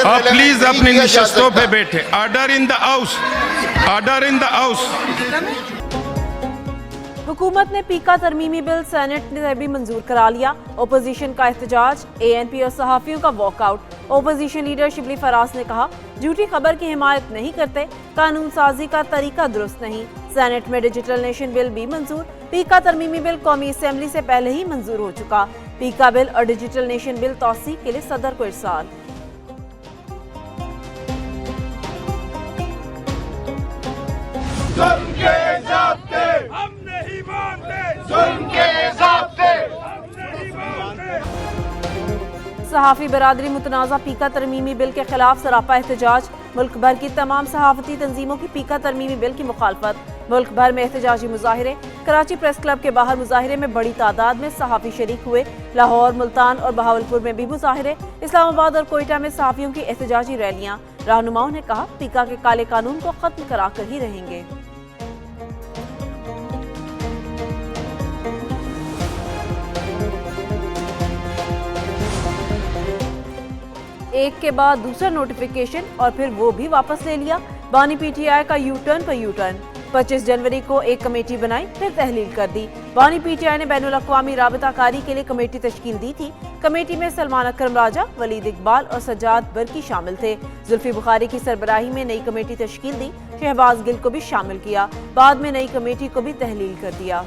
आप प्लीज अपनी नशस्तों पे बैठे। Order in the house, order in the house. हुकूमत ने पीका तरमीमी बिल सेनेट ने भी मंजूर करा लिया। ओपोजिशन का एहतजाज, ANP और सहाफियों का walkout. Opposition leader Shibli Faraz ने कहा, झूठी खबर की हिमायत नहीं करते, कानून साजी का तरीका दुरुस्त नहीं। सेनेट में डिजिटल नेशन बिल भी मंजूर। पीका तरमीमी बिल कौमी असेंबली से पहले ही मंजूर हो चुका। पीका बिल और डिजिटल नेशन बिल तौसीक के लिए सदर को इरसाल। जुल्म के ज़ाब्ते हम नहीं मानते, जुल्म के ज़ाब्ते हम नहीं मानते। सहाफ़ी बरादरी मुतनाज़ा पीका तरमीमी बिल के खिलाफ सरापा एहतजाज। मुल्क भर की तमाम सहाफ़ती तंजीमों की पीका तरमीमी बिल की मुखालफत। मुल्क भर में एहतजाजी मुजाहिरे। कराची प्रेस क्लब के बाहर मुजाहिरे में बड़ी तादाद में सहाफ़ी शरीक हुए। लाहौर, मुल्तान और बहावलपुर में भी मुजाहिरे। इस्लामाबाद और कोयटा में सहाफ़ियों की एहतजाजी रैलियाँ। रहनुमाओं ने कहा, पीका के काले कानून को खत्म करा कर ही रहेंगे। एक के बाद दूसरा नोटिफिकेशन और फिर वो भी वापस ले लिया। बानी PTI का यू टर्न पर यू टर्न। 25 जनवरी को एक कमेटी बनाई, फिर तहलील कर दी। बानी PTI ने बैनुल अक़वामी राबताकारी के लिए कमेटी तश्कील दी थी। कमेटी में सलमान अकरम राजा, वलीद इकबाल और सज्जाद बरकी शामिल थे। जुल्फी बुखारी की सरबराही में नई कमेटी तश्कील दी। शहबाज गिल को भी शामिल किया। बाद में नई कमेटी को भी तहलील कर दिया।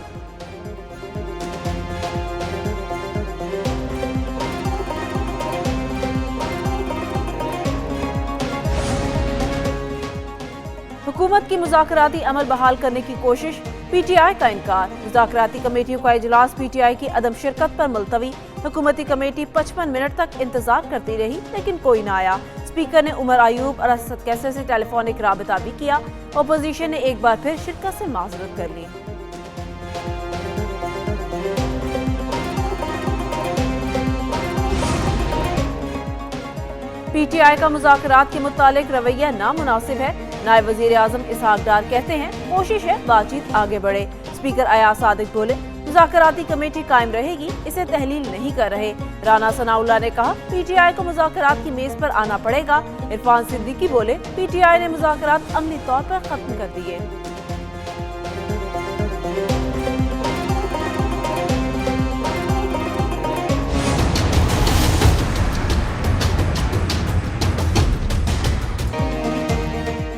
हुकूमत की मुज़ाकराती अमल बहाल करने की कोशिश, PTI का इनकार। मुज़ाकराती कमेटियों का इजलास PTI की अदम शिरकत पर मुलतवी। हुकूमती कमेटी 55 मिनट तक इंतजार करती रही, लेकिन कोई न आया। स्पीकर ने उमर अयूब और असद कैसर से टेलीफोनिक राबता भी किया। अपोजिशन ने एक बार फिर शिरकत से माजरत कर ली। PTI का मुज़ाकरात के मुतालिक रवैया नामुनासिब है। नायब वज़ीर आज़म इसहाक डार कहते हैं, कोशिश है बातचीत आगे बढ़े। स्पीकर अयाज सादिक बोले, मुज़ाकराती कमेटी कायम रहेगी, इसे तहलील नहीं कर रहे। राना सनाउल्लाह ने कहा, PTI को मुज़ाकरात की मेज पर आना पड़ेगा। इरफान सिद्दीकी बोले, PTI ने मुज़ाकरात अमली तौर पर खत्म कर दिए।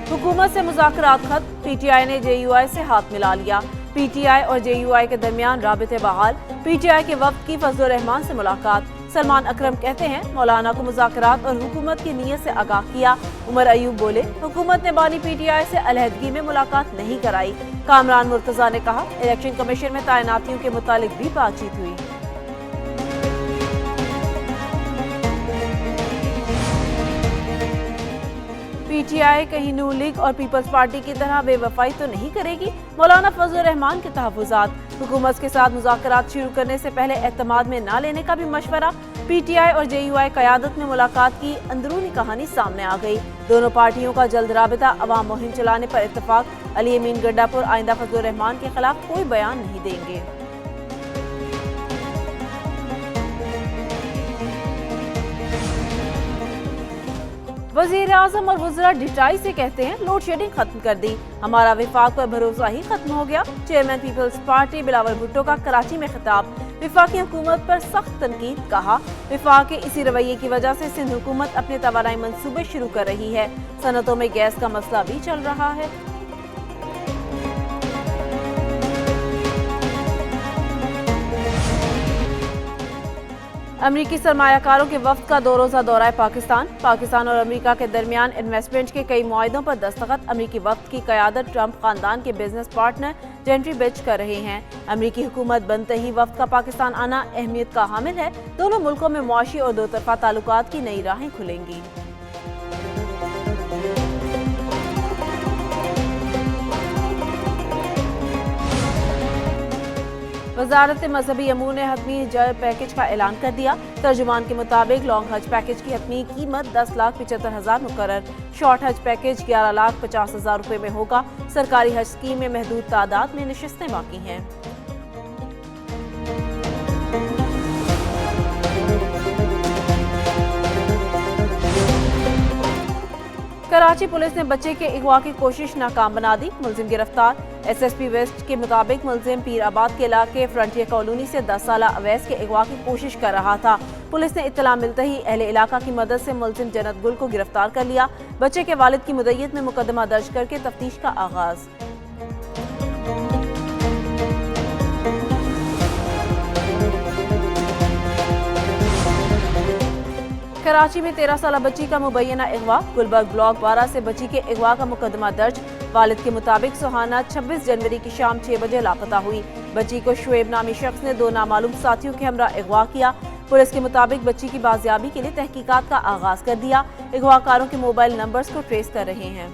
हुकूमत से मुज़ाकरात खत्म। PTI ने JUI से हाथ मिला लिया। PTI और JUI के दरमियान राबिते बहाल। PTI के वफ्द की फजलुर रहमान से मुलाकात। सलमान अकरम कहते हैं, मौलाना को मुज़ाकरात और हुकूमत की नीयत से आगाह किया। उमर अयूब बोले, हुकूमत ने बानी PTI से अलहदगी में मुलाकात नहीं कराई। कामरान मुर्तज़ा ने कहा, इलेक्शन कमीशन में तैनातियों के मुतालिक भी बातचीत हुई। PTI कहीं नून लीग और पीपल्स पार्टी की तरह बेवफाई तो नहीं करेगी। मौलाना फजलुर रहमान के तहफ़्फ़ुज़ात। हुकूमत के साथ मुज़ाकरात शुरू करने से पहले एतमाद में न लेने का भी मशवरा। PTI और JUI क़यादत में मुलाकात की अंदरूनी कहानी सामने आ गई। दोनों पार्टियों का जल्द राबिता, अवाम मुहिम चलाने पर इत्तफाक। अली अमीन गड्डापुर आइंदा फजलुर रहमान के खिलाफ कोई बयान नहीं देंगे। वज़ीर आज़म और वज़रा ढिटाई से कहते हैं, लोड शेडिंग खत्म कर दी, हमारा विफाक पर भरोसा ही खत्म हो गया। Chairman Peoples Party Bilawal Bhutto का कराची में खिताब। विफाकी हुकूमत पर सख्त तनकीद। कहा, विफाक के इसी रवैये की वजह से सिंध हुकूमत अपने तवानाई मंसूबे शुरू कर रही है। सनतों में गैस का मसला भी चल रहा है। अमरीकी सरमायाकारों के वफ्द का 2 रोज़ा दौरा पाकिस्तान। पाकिस्तान और अमरीका के दरमियान इन्वेस्टमेंट के कई मुआहिदों पर दस्तखत। अमरीकी वफ्द की क़यादत ट्रंप खानदान के बिजनेस पार्टनर जेंट्री बेच कर रहे हैं। अमरीकी हुकूमत बनते ही वफ्द का पाकिस्तान आना अहमियत का हामिल है। दोनों मुल्कों में मुआशी और दो तरफा ताल्लुकात की नई राहें खुलेंगी। वजारत मजहबी अमूर ने हतमी हज पैकेज का ऐलान कर दिया। तर्जुमान के मुताबिक लॉन्ग हज पैकेज की हतमी कीमत 10,75,000 मुकर्रर। शॉर्ट हज पैकेज 11,50,000 रुपये में होगा। सरकारी हज स्कीम में महदूद तादाद में नशिस्तें बाकी हैं। कराची पुलिस ने बच्चे के अगवा की कोशिश नाकाम बना दी, मुलजिम गिरफ्तार। एसएसपी वेस्ट के मुताबिक मुलजिम पीराबाद के इलाके फ्रंटियर कॉलोनी से 10 साल अवैस के अगवा की कोशिश कर रहा था। पुलिस ने इत्तला मिलते ही अहले इलाका की मदद से मुलजिम जन्नत गुल को गिरफ्तार कर लिया। बच्चे के वालिद की मुद्दत में मुकदमा दर्ज करके तफ्तीश का आगाज। कराची में 13 साल बच्ची का मुबैना अगवा, गुलबर्ग ब्लॉक 12 से बच्ची के अगवा का मुकदमा दर्ज। वालिद के मुताबिक सुहाना 26 जनवरी की शाम 6 बजे लापता हुई। बच्ची को शुएब नामी शख्स ने 2 नामालूम साथियों के हमरा अगवा किया। पुलिस के मुताबिक बच्ची की बाजियाबी के लिए तहकीकात का आगाज कर दिया। अगवाकारों के मोबाइल नंबर्स को ट्रेस कर रहे हैं।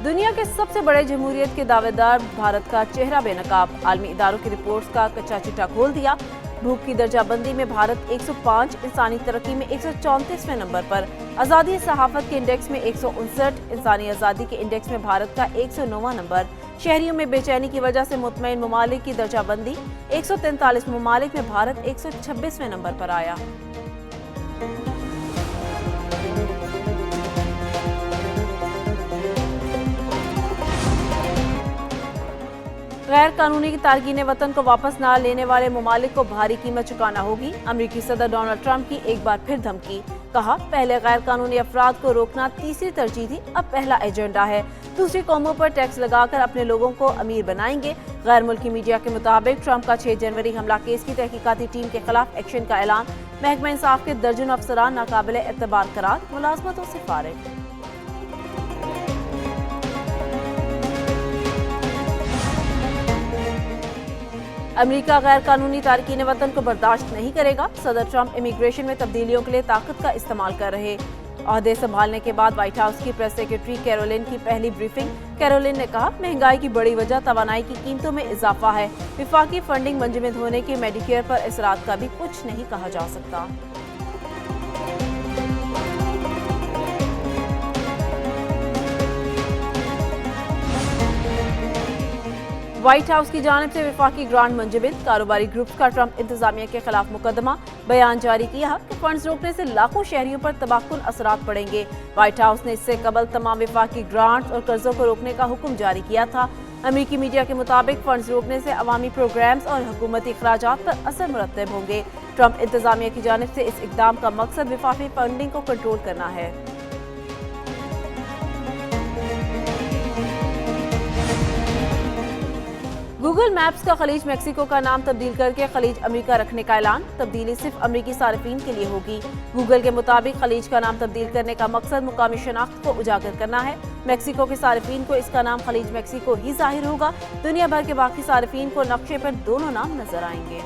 दुनिया के सबसे बड़े जमहूरियत के दावेदार भारत का चेहरा बेनकाब, आलमी इदारों की रिपोर्ट्स का कच्चा चिट्ठा खोल दिया। भूख की दर्जाबंदी में भारत 105, इंसानी तरक्की में 134वें नंबर पर, आज़ादी सहाफत के इंडेक्स में 159, इंसानी आज़ादी के इंडेक्स में भारत का 109वां नंबर। शहरियों में बेचैनी की वजह से मुतमईन ममालिक की दर्जाबंदी, 143 ममालिक में भारत 126वें नंबर पर आया। गैर कानूनी तारकीन वतन को वापस न लेने वाले ममालिक को भारी कीमत चुकाना होगी। अमरीकी सदर डोनाल्ड ट्रंप की एक बार फिर धमकी, कहा पहले गैर कानूनी अफराद को रोकना तीसरी तरजीह थी, अब पहला एजेंडा है। दूसरी कौमों पर टैक्स लगाकर अपने लोगों को अमीर बनाएंगे। गैर मुल्की मीडिया के मुताबिक ट्रंप का 6 जनवरी हमला केस की तहकीकाती टीम के खिलाफ एक्शन का ऐलान। महकमा इंसाफ के दर्जनों अफसरान नाकाबिल एतबार करार, मुलाजमतों से फारिग। अमेरिका गैर कानूनी तारकीन वतन को बर्दाश्त नहीं करेगा। सदर ट्रंप इमिग्रेशन में तब्दीलियों के लिए ताकत का इस्तेमाल कर रहे। ओहदे संभालने के बाद व्हाइट हाउस की प्रेस सेक्रेटरी कैरोलिन की पहली ब्रीफिंग। कैरोलिन ने कहा महंगाई की बड़ी वजह तवानाई की कीमतों में इजाफा है। विफाकी फंडिंग मंजूद होने के मेडिकेयर पर असरात का भी कुछ नहीं कहा जा सकता। व्हाइट हाउस की जानिब से विफाकी ग्रांट मंजूद, कारोबारी ग्रुप्स का ट्रंप इंतजामिया के खिलाफ मुकदमा। बयान जारी किया कि फंड्स रोकने से लाखों शहरियों पर तबाहकुन असरात पड़ेंगे। व्हाइट हाउस ने इससे कबल तमाम विफाकी ग्रांट्स और कर्जों को रोकने का हुक्म जारी किया था। अमेरिकी मीडिया के मुताबिक फंड्स रोकने से अवामी प्रोग्राम्स और हुकूमती अखराजात पर असर मुरतब होंगे। ट्रंप इंतजामिया की जानिब से इस इकदाम का मकसद विफाकी फंडिंग को कंट्रोल करना है। गूगल मैप्स का खलीज मैक्सिको का नाम तब्दील करके खलीज अमेरिका रखने का ऐलान। तब्दीली सिर्फ अमेरिकी सार्फिन के लिए होगी। गूगल के मुताबिक खलीज का नाम तब्दील करने का मकसद मुकामी शनाख्त को उजागर करना है। मैक्सिको के सार्फिन को इसका नाम खलीज मैक्सिको ही जाहिर होगा। दुनिया भर के बाकी सार्फिन को नक्शे पर दोनों नाम नजर आएंगे।